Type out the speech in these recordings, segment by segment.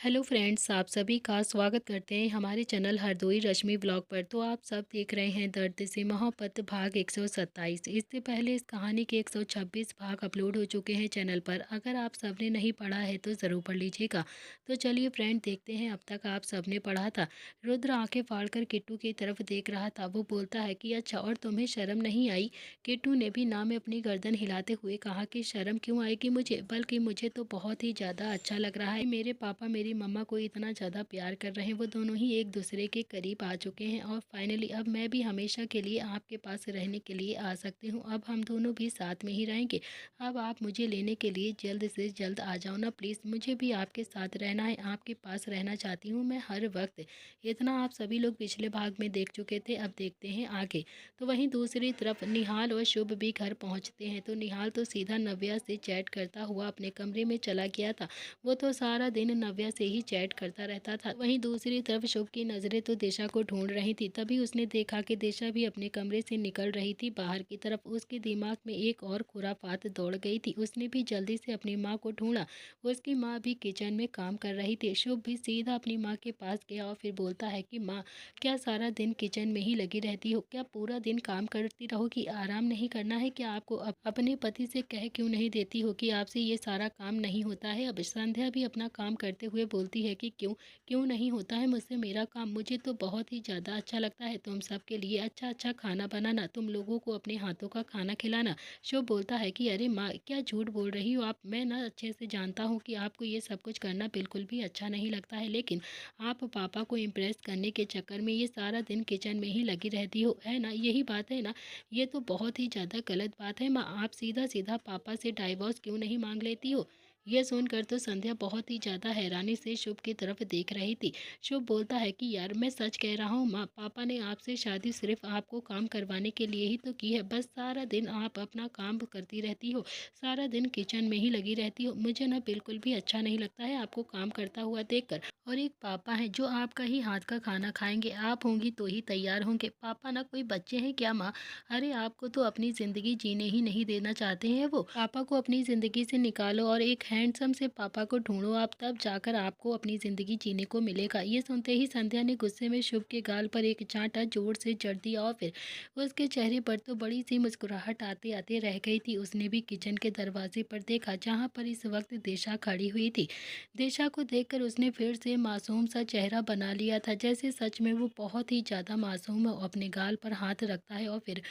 Hello friends, आप सभी का स्वागत करते हैं हमारे चैनल हरदोई रश्मि ब्लॉग पर। तो आप सब देख रहे हैं दर्द से मोहब्बत भाग 127। इससे पहले इस कहानी के 126 भाग अपलोड हो चुके हैं चैनल पर। अगर आप सबने नहीं पढ़ा है तो ज़रूर पढ़ लीजिएगा। तो चलिए फ्रेंड, देखते हैं अब तक आप सबने पढ़ा था। रुद्र आंखें फाड़कर किट्टू की तरफ देख रहा था। वो बोलता है कि अच्छा, और तुम्हें शर्म नहीं आई? किट्टू ने भी ना में अपनी गर्दन हिलाते हुए कहा कि शर्म क्यों आएगी मुझे, बल्कि मुझे तो बहुत ही ज़्यादा अच्छा लग रहा है। मेरे पापा मेरी मम्मा को इतना ज़्यादा प्यार कर रहे हैं। वो दोनों ही एक दूसरे के करीब आ चुके हैं और फाइनली अब मैं भी हमेशा के लिए आपके पास रहने के लिए आ सकती हूँ। अब हम दोनों भी साथ में ही रहेंगे। अब आप मुझे लेने के लिए जल्द से जल्द आ जाओ ना प्लीज़। मुझे भी आपके साथ रहना है, आपके पास रहना चाहती हूँ मैं हर वक्त। इतना आप सभी लोग पिछले भाग में देख चुके थे, अब देखते हैं आगे। तो वहीं दूसरी तरफ निहाल और शुभ भी घर पहुँचते हैं। तो निहाल तो सीधा नव्या से चैट करता हुआ अपने कमरे में चला गया था। वो तो सारा दिन नव्या से ही चैट करता रहता था। वहीं दूसरी तरफ शुभ की नज़रें तो दिशा को ढूंढ रही थी। तभी उसने देखा कि दिशा भी अपने कमरे से निकल रही थी बाहर की तरफ। उसके दिमाग में एक और खुरापात दौड़ गई थी। उसने भी जल्दी से अपनी माँ को ढूंढा। उसकी माँ भी किचन में काम कर रही थी। शुभ भी सीधा अपनी माँ के पास गया और फिर बोलता है कि माँ, क्या सारा दिन किचन में ही लगी रहती हो? क्या पूरा दिन काम करती रहोगी? आराम नहीं करना है क्या आपको? अपने पति से कह क्यों नहीं देती हो कि आपसे ये सारा काम नहीं होता है? अब संध्या भी अपना काम करते हुए बोलती है कि क्यों क्यों नहीं होता है मुझसे मेरा काम? मुझे तो बहुत ही ज़्यादा अच्छा लगता है तुम सबके लिए अच्छा अच्छा खाना बनाना, तुम लोगों को अपने हाथों का खाना खिलाना। शुभ बोलता है कि अरे माँ, क्या झूठ बोल रही हो आप? मैं ना अच्छे से जानता हूँ कि आपको ये सब कुछ करना बिल्कुल भी अच्छा नहीं लगता है, लेकिन आप पापा को इम्प्रेस करने के चक्कर में ये सारा दिन किचन में ही लगी रहती हो, है ना? यही बात है ना? ये तो बहुत ही ज़्यादा गलत बात है माँ। आप सीधा सीधा पापा से डाइवोर्स क्यों नहीं मांग लेती हो? यह सुनकर तो संध्या बहुत ही ज़्यादा हैरानी से शुभ की तरफ देख रही थी। शुभ बोलता है कि यार, मैं सच कह रहा हूँ माँ, पापा ने आपसे शादी सिर्फ आपको काम करवाने के लिए ही तो की है। बस सारा दिन आप अपना काम करती रहती हो, सारा दिन किचन में ही लगी रहती हो। मुझे ना बिल्कुल भी अच्छा नहीं लगता है आपको काम करता हुआ देखकर। और एक पापा हैं जो आपका ही हाथ का खाना खाएंगे, आप होंगी तो ही तैयार होंगे। पापा ना कोई बच्चे हैं क्या माँ? अरे आपको तो अपनी ज़िंदगी जीने ही नहीं देना चाहते हैं वो। पापा को अपनी ज़िंदगी से निकालो और एक हैंडसम से पापा को ढूंढो आप, तब जाकर आपको अपनी ज़िंदगी जीने को मिलेगा। ये सुनते ही संध्या ने गुस्से में शुभ के गाल पर एक चांटा जोर से जड़ दिया और फिर उसके चेहरे पर तो बड़ी सी मुस्कुराहट आते आते रह गई थी। उसने भी किचन के दरवाजे पर देखा जहाँ पर इस वक्त दिशा खड़ी हुई थी। दिशा को देखकर उसने फिर से मासूम सा चेहरा बना लिया था, जैसे सच में वो बहुत ही ज़्यादा मासूम है। अपने गाल पर हाथ रखता है और फिर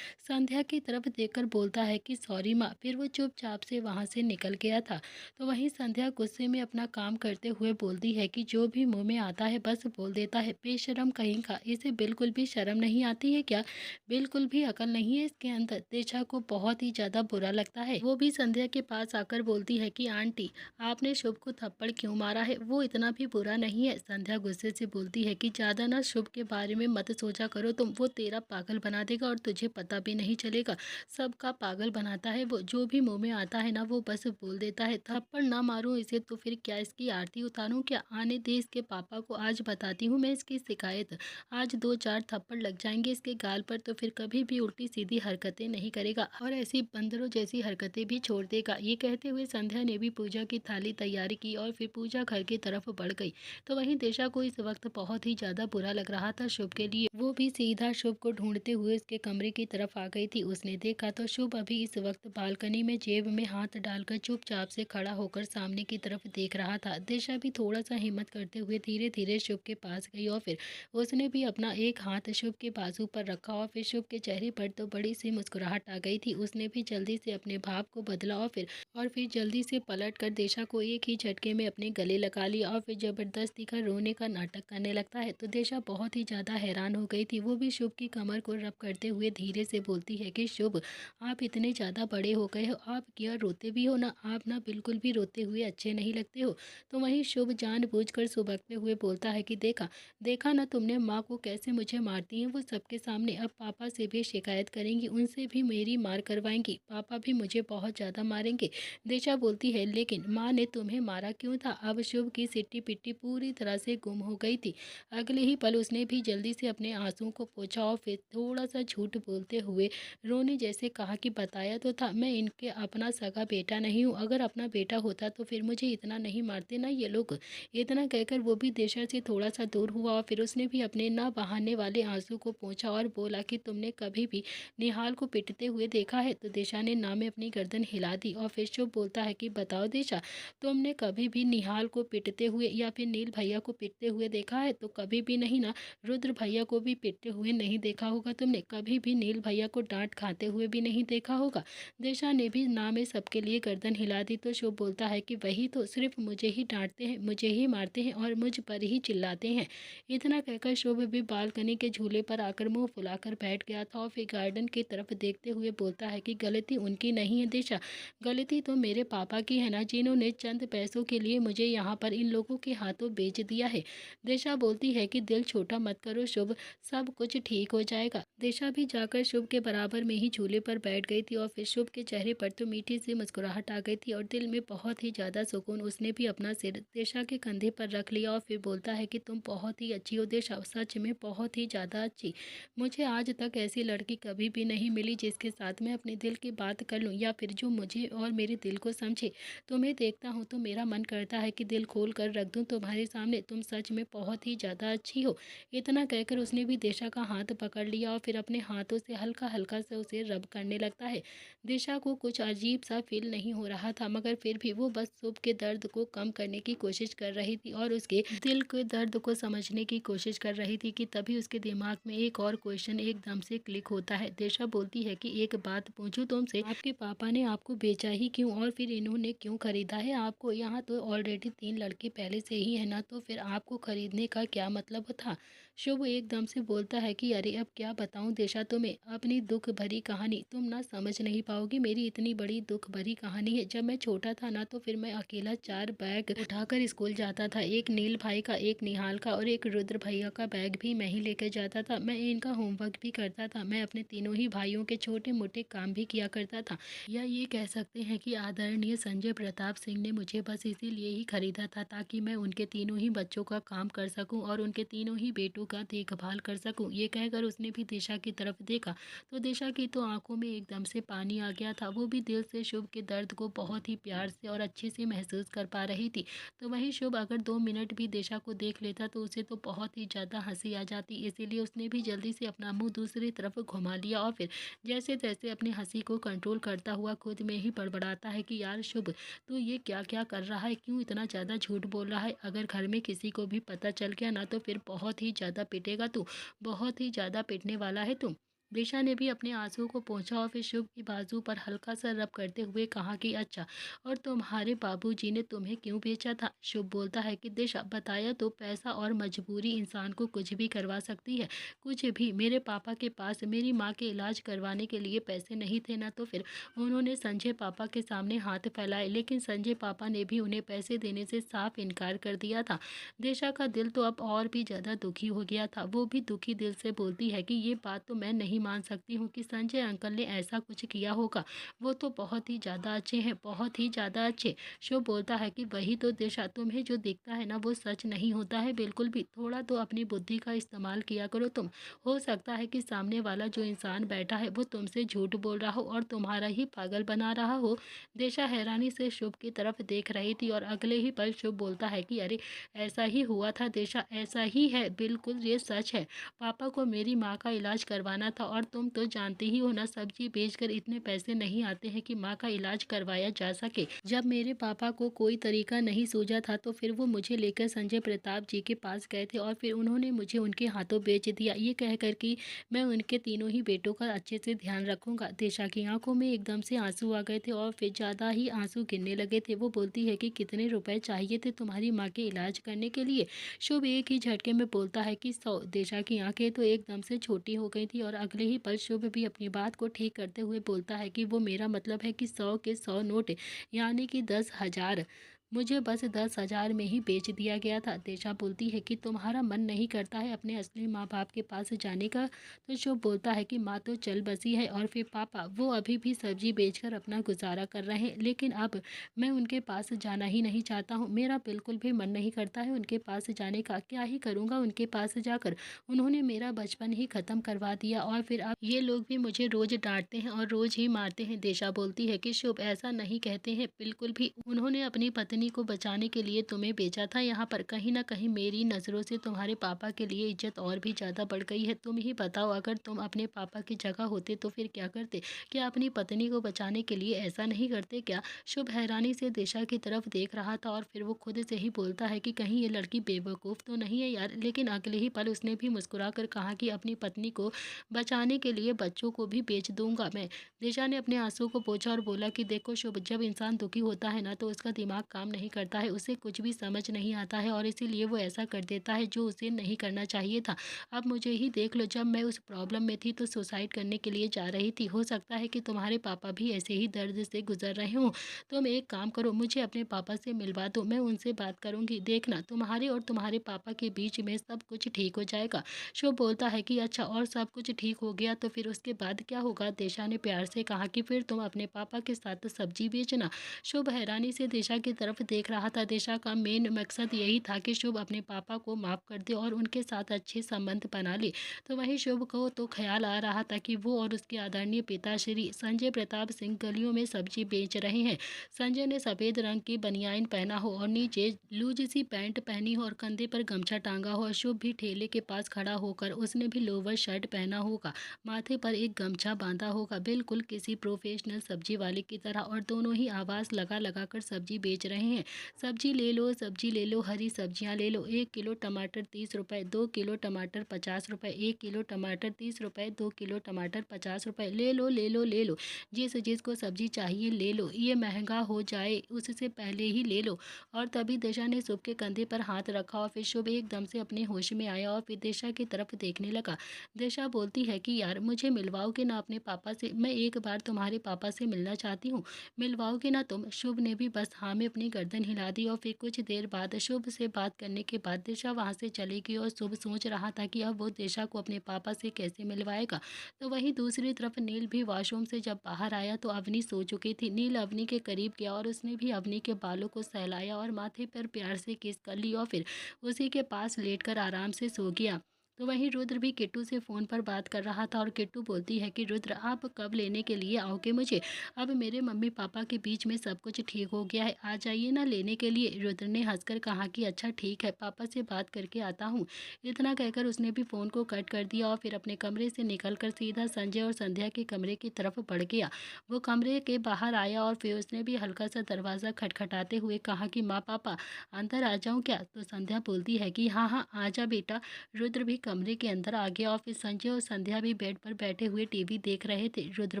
संध्या की तरफ देखकर बोलता है कि सॉरी माँ। फिर वो चुपचाप से वहाँ से निकल गया था। तो वहीं संध्या गुस्से में अपना काम करते हुए बोलती है कि जो भी मुंह में आता है बस बोल देता है, बेशरम कहीं का। इसे बिल्कुल भी शर्म नहीं आती है क्या? बिल्कुल भी अकल नहीं है इसके अंदर। दिशा को बहुत ही ज़्यादा बुरा लगता है। वो भी संध्या के पास आकर बोलती है कि आंटी, आपने शुभ को थप्पड़ क्यों मारा है? वो इतना भी बुरा नहीं है। संध्या गुस्से से बोलती है कि ज़्यादा ना शुभ के बारे में मत सोचा करो तुम, वो तेरा पागल बना देगा और तुझे पता भी नहीं चलेगा। सबका पागल बनाता है वो, जो भी मुंह में आता है ना वो बस बोल देता है। थप्पड़ ना मारूं इसे तो फिर क्या इसकी आरती उतारूं क्या? आने दे इसके पापा को, आज बताती हूँ मैं इसकी शिकायत। आज 2-4 थप्पड़ लग जाएंगे इसके गाल पर तो फिर कभी भी उल्टी सीधी हरकतें नहीं करेगा और ऐसी बंदरों जैसी हरकतें भी छोड़ देगा। ये कहते हुए संध्या ने भी पूजा की थाली तैयारी की और फिर पूजा घर की तरफ बढ़ गई। तो वहीं दिशा को इस वक्त बहुत ही ज़्यादा बुरा लग रहा था शुभ के लिए। वो भी सीधा शुभ को ढूंढते हुए उसके कमरे की तरफ आ गई थी। उसने देखा तो शुभ अभी इस वक्त बालकनी में जेब में हाथ डालकर चुपचाप से खड़ा होकर सामने की तरफ देख रहा था। दिशा भी थोड़ा सा हिम्मत करते हुए धीरे धीरे शुभ के पास गई और फिर उसने भी अपना एक हाथ शुभ के बाजू पर रखा और फिर शुभ के चेहरे पर तो बड़ी सी मुस्कुराहट आ गई थी। उसने भी जल्दी से अपने भाव को बदला और फिर जल्दी से पलट कर दिशा को एक ही झटके में अपने गले लगा लिया और फिर जबरदस्ती का रोने का नाटक करने लगता है। तो दिशा बहुत ही ज़्यादा हैरान हो गई थी। वो भी शुभ की कमर को रब करते हुए धीरे से बोलती है कि शुभ, आप इतने ज़्यादा बड़े हो गए हो, आप क्या रोते भी हो ना? आप ना बिल्कुल भी रोते हुए अच्छे नहीं लगते हो। तो वहीं शुभ जानबूझकर सुबकते हुए बोलता है कि देखा देखा ना तुमने माँ को कैसे मुझे मारती हैं वो सबके सामने। अब पापा से भी शिकायत करेंगी, उनसे भी मेरी मार करवाएंगी, पापा भी मुझे बहुत ज़्यादा मारेंगे। दिशा बोलती है लेकिन माँ ने तुम्हें मारा क्यों था? अब शुभ की सिट्टी पिट्टी पूरी तरह से गुम हो गई थी। अगले ही पल उसने भी जल्दी से अपने आंसुओं को पोंछा और फिर थोड़ा सा झूठ बोलते हुए रोने जैसे कहा कि बताया तो था मैं इनके अपना सगा बेटा नहीं हूँ। अगर अपना बेटा होता तो फिर मुझे इतना नहीं मारते ना ये लोग। इतना कहकर वो भी दिशा से थोड़ा सा दूर हुआ और फिर उसने भी अपने ना बहाने वाले आंसू को पोंछा और बोला कि तुमने कभी भी निहाल को पिटते हुए देखा है? तो दिशा ने ना में अपनी गर्दन हिला दी और फिर शुभ बोलता है कि बताओ दिशा, तुमने कभी भी निहाल को पिटते हुए या फिर नील भैया को पिटते हुए देखा है? तो कभी भी नहीं ना। रुद्र भैया को भी पिटते हुए नहीं देखा होगा तुमने, कभी भी नील भैया को डांट खाते हुए भी नहीं देखा होगा। दिशा ने भी ना में सबके लिए गर्दन हिला दी। तो शुभ बोलता है कि वही तो, सिर्फ मुझे ही डांटते हैं, मुझे ही मारते हैं और मुझ पर ही चिल्लाते हैं। इतना कहकर शुभ भी बालकनी के झूले पर आकर मुंह फुलाकर बैठ गया था और फिर गार्डन की तरफ देखते हुए बोलता है कि गलती उनकी नहीं है दिशा, गलती तो मेरे पापा की है ना, जिन्होंने चंद पैसों के लिए मुझे यहाँ पर इन लोगों के हाथों बेच दिया है। दिशा बोलती है कि दिल छोटा मत करो शुभ, सब कुछ ठीक हो जाएगा। दिशा भी जाकर शुभ के बराबर में ही झूले पर बैठ गई थी और फिर शुभ के चेहरे पर तो मीठी सी मुस्कुराहट आ गई थी और दिल में बहुत ही ज़्यादा सुकून। उसने भी अपना सिर दिशा के कंधे पर रख लिया और फिर बोलता है कि तुम बहुत ही अच्छी हो दिशा, सच में बहुत ही ज़्यादा अच्छी। मुझे आज तक ऐसी लड़की कभी भी नहीं मिली जिसके साथ मैं अपने दिल की बात कर लूँ या फिर जो मुझे और मेरे दिल को समझे। तुम्हें देखता हूँ तो मेरा मन करता है कि दिल खोल कर रख दूँ तुम्हारे सामने, तुम सच में बहुत ही ज़्यादा अच्छी हो। इतना कहकर उसने भी दिशा का हाथ पकड़ लिया और फिर अपने हाथों से हल्का हल्का से उसे रब करने लगता है। दिशा को कुछ अजीब सा फील नहीं हो रहा था, मगर फिर भी वो बस शुभ के दर्द को कम करने की कोशिश कर रही थी और उसके दिल के दर्द को समझने की कोशिश कर रही थी कि तभी उसके दिमाग में एक और क्वेश्चन एकदम से क्लिक होता है। दिशा बोलती है कि एक बात पूछूं तुमसे, आपके पापा ने आपको बेचा ही क्यों और फिर इन्होंने क्यों खरीदा है आपको? यहाँ तो ऑलरेडी 3 लड़के पहले से ही है ना, तो फिर आपको खरीदने का क्या मतलब था? शुभ एकदम से बोलता है कि अरे अब क्या बताऊं दिशा तुम्हें अपनी दुख भरी कहानी, तुम ना समझ नहीं पाओगी। मेरी इतनी बड़ी दुख भरी कहानी है। जब मैं छोटा था ना तो फिर मैं अकेला 4 बैग उठाकर स्कूल जाता था, एक नील भाई का, एक निहाल का और एक रुद्र भैया का बैग भी मैं ही लेकर जाता था। मैं इनका होमवर्क भी करता था, मैं अपने तीनों ही भाइयों के छोटे मोटे काम भी किया करता था। या ये कह सकते हैं कि आदरणीय संजय प्रताप सिंह ने मुझे बस इसीलिए ही खरीदा था ताकि मैं उनके तीनों ही बच्चों का काम कर सकूं और उनके तीनों ही बेटों का देखभाल कर सकूं। ये कहकर उसने भी दिशा की तरफ देखा तो दिशा की तो आंखों में एकदम से पानी आ गया था। वो भी दिल से शुभ के दर्द को बहुत ही प्यार से और अच्छे से महसूस कर पा रही थी। तो वहीं शुभ अगर 2 मिनट भी दिशा को देख लेता तो उसे तो बहुत ही ज़्यादा हंसी आ जाती, इसीलिए उसने भी जल्दी से अपना मुंह दूसरी तरफ घुमा लिया और फिर जैसे तैसे अपनी हंसी को कंट्रोल करता हुआ खुद में ही बड़बड़ाता है कि यार शुभ, तू ये क्या क्या कर रहा है, क्यों इतना ज़्यादा झूठ बोल रहा है? अगर घर में किसी को भी पता चल गया ना तो फिर बहुत ही ज़्यादा पिटेगा तू, बहुत ही ज़्यादा पिटने वाला है तू। दिशा ने भी अपने आंसू को पोंछा और फिर शुभ की बाजू पर हल्का सा रब करते हुए कहा कि अच्छा, और तुम्हारे बाबूजी ने तुम्हें क्यों बेचा था? शुभ बोलता है कि दिशा बताया तो, पैसा और मजबूरी इंसान को कुछ भी करवा सकती है, कुछ भी। मेरे पापा के पास मेरी माँ के इलाज करवाने के लिए पैसे नहीं थे ना, तो फिर उन्होंने संजय पापा के सामने हाथ फैलाए, लेकिन संजय पापा ने भी उन्हें पैसे देने से साफ इनकार कर दिया था। दिशा का दिल तो अब और भी ज़्यादा दुखी हो गया था। वो भी दुखी दिल से बोलती है कि ये बात तो मैं नहीं मान सकती हूँ कि संजय अंकल ने ऐसा कुछ किया होगा। वो तो बहुत ही ज़्यादा अच्छे हैं, बहुत ही ज़्यादा अच्छे। शिव बोलता है कि वही तो दिशा, तुम्हें जो दिखता है ना वो सच नहीं होता है बिल्कुल भी। थोड़ा तो अपनी बुद्धि का इस्तेमाल किया करो तुम। हो सकता है कि सामने वाला जो इंसान बैठा है वो तुमसे झूठ बोल रहा हो और तुम्हारा ही पागल बना रहा हो। दिशा हैरानी से शुभ की तरफ देख रही थी और अगले ही पल शुभ बोलता है कि अरे ऐसा ही हुआ था दिशा, ऐसा ही है, बिल्कुल ये सच है। पापा को मेरी माँ का इलाज करवाना था और तुम तो जानते ही हो ना, सब्जी बेचकर इतने पैसे नहीं आते हैं कि माँ का इलाज करवाया जा सके। जब मेरे पापा को कोई तरीका नहीं सूझा था तो फिर वो मुझे लेकर संजय प्रताप जी के पास गए थे और फिर उन्होंने मुझे उनके हाथों बेच दिया, ये कहकर कि मैं उनके तीनों ही बेटों का अच्छे से ध्यान रखूंगा। दिशा की आंखों में एकदम से आंसू आ गए थे और फिर ज़्यादा ही आंसू गिरने लगे थे। वो बोलती है कि कितने रुपए चाहिए थे तुम्हारी माँ के इलाज करने के लिए? शुभ एक ही झटके में बोलता है कि 100। दिशा की आंखें तो एकदम से छोटी हो गई थी और अगले ही पल शुभ भी अपनी बात को ठीक करते हुए बोलता है कि वो मेरा मतलब है कि 100 के 100 नोट, यानी कि 10,000। मुझे बस 10,000 में ही बेच दिया गया था। दिशा बोलती है कि तुम्हारा मन नहीं करता है अपने असली माँ बाप के पास जाने का। तो शुभ बोलता है कि माँ तो चल बसी है और फिर पापा वो अभी भी सब्जी बेचकर अपना गुजारा कर रहे हैं, लेकिन अब मैं उनके पास जाना ही नहीं चाहता हूँ। मेरा बिल्कुल भी मन नहीं करता है उनके पास जाने का। क्या ही करूँगा उनके पास जाकर, उन्होंने मेरा बचपन ही ख़त्म करवा दिया और फिर अब ये लोग भी मुझे रोज़ डांटते हैं और रोज़ ही मारते हैं। दिशा बोलती है कि शुभ ऐसा नहीं कहते हैं बिल्कुल भी, उन्होंने अपनी पत्नी को बचाने के लिए तुम्हें बेचा था यहाँ पर। कहीं ना कहीं मेरी नज़रों से तुम्हारे पापा के लिए इज्जत और भी ज़्यादा बढ़ गई है। तुम ही बताओ, अगर तुम अपने पापा की जगह होते तो फिर क्या करते? क्या अपनी पत्नी को बचाने के लिए ऐसा नहीं करते क्या? शुभ हैरानी से दिशा की तरफ देख रहा था और फिर वो खुद से ही बोलता है कि कहीं ये लड़की बेवकूफ़ तो नहीं है यार। लेकिन अगले ही पल उसने भी मुस्कुरा कर कहा कि अपनी पत्नी को बचाने के लिए बच्चों को भी बेच दूंगा मैं। दिशा ने अपने आंसू को पोंछा और बोला कि देखो शुभ, जब इंसान दुखी होता है ना तो उसका दिमाग काम नहीं करता है, उसे कुछ भी समझ नहीं आता है और इसीलिए वो ऐसा कर देता है जो उसे नहीं करना चाहिए था। अब मुझे ही देख लो, जब मैं उस प्रॉब्लम में थी तो सुसाइड करने के लिए जा रही थी। हो सकता है कि तुम्हारे पापा भी ऐसे ही दर्द से गुजर रहे हों। तुम एक काम करो, मुझे अपने पापा से मिलवा दो, मैं उनसे बात करूंगी। देखना तुम्हारे और तुम्हारे पापा के बीच में सब कुछ ठीक हो जाएगा। शुभ बोलता है कि अच्छा, और सब कुछ ठीक हो गया तो फिर उसके बाद क्या होगा? दिशा ने प्यार से कहा कि फिर तुम अपने पापा के साथ सब्जी बेचना। शुभ हैरानी से दिशा की तरफ देख रहा था। दिशा का मेन मकसद यही था कि शुभ अपने पापा को माफ़ कर दे और उनके साथ अच्छे संबंध बना ले। तो वहीं शुभ को तो ख्याल आ रहा था कि वो और उसके आदरणीय पिताश्री संजय प्रताप सिंह गलियों में सब्जी बेच रहे हैं। संजय ने सफ़ेद रंग की बनियान पहना हो और नीचे लूज सी पैंट पहनी हो और कंधे पर गमछा टांगा हो। शुभ भी ठेले के पास खड़ा होकर, उसने भी लोवर शर्ट पहना होगा, माथे पर एक गमछा बांधा होगा, बिल्कुल किसी प्रोफेशनल सब्जी वाले की तरह, और दोनों ही आवाज़ लगा लगा कर सब्जी बेच रहे हैं। सब्जी ले लो, सब्जी ले लो, हरी सब्जियां ले लो। 1 किलो टमाटर 30 रुपये, 2 किलो टमाटर 50 रुपये, 1 किलो टमाटर 30 रुपये, 2 किलो टमाटर 50 रुपये। ले लो ले लो ले लो, जिस जिसको सब्जी चाहिए ले लो, ये महंगा हो जाए उससे पहले ही ले लो। और तभी दिशा ने शुभ के कंधे पर हाथ रखा और फिर शुभ एकदम से अपने होश में आया और फिर दिशा की तरफ देखने लगा। दिशा बोलती है कि यार मुझे मिलवाओगे ना अपने पापा से? मैं एक बार तुम्हारे पापा से मिलना चाहती हूँ, मिलवाओगे ना तुम? शुभ ने भी बस हाँ में अपनी गर्दन हिला दी और फिर कुछ देर बाद शुभ से बात करने के बाद दिशा वहाँ से चली गई और शुभ सोच रहा था कि अब वो दिशा को अपने पापा से कैसे मिलवाएगा। तो वहीं दूसरी तरफ नील भी वॉशरूम से जब बाहर आया तो अवनी सो चुकी थी। नील अवनी के करीब गया और उसने भी अवनी के बालों को सहलाया और माथे पर प्यार से किस कर ली और फिर उसी के पास लेटकर आराम से सो गया। तो वहीं रुद्र भी किट्टू से फ़ोन पर बात कर रहा था और किट्टू बोलती है कि रुद्र, आप कब लेने के लिए आओगे मुझे? अब मेरे मम्मी पापा के बीच में सब कुछ ठीक हो गया है, आ जाइए ना लेने के लिए। रुद्र ने हंसकर कहा कि अच्छा ठीक है, पापा से बात करके आता हूँ। इतना कहकर उसने भी फ़ोन को कट कर दिया और फिर अपने कमरे से निकलकर सीधा संजय और संध्या के कमरे की तरफ बढ़ गया। वो कमरे के बाहर आया और फिर उसने भी हल्का सा दरवाज़ा खटखटाते हुए कहा कि माँ पापा अंदर आ जाऊँ क्या? तो संध्या बोलती है कि हाँ हाँ आ जा बेटा। रुद्र भी कमरे के अंदर आ गया और फिर संजय और संध्या भी बेड पर बैठे हुए टीवी देख रहे थे। रुद्र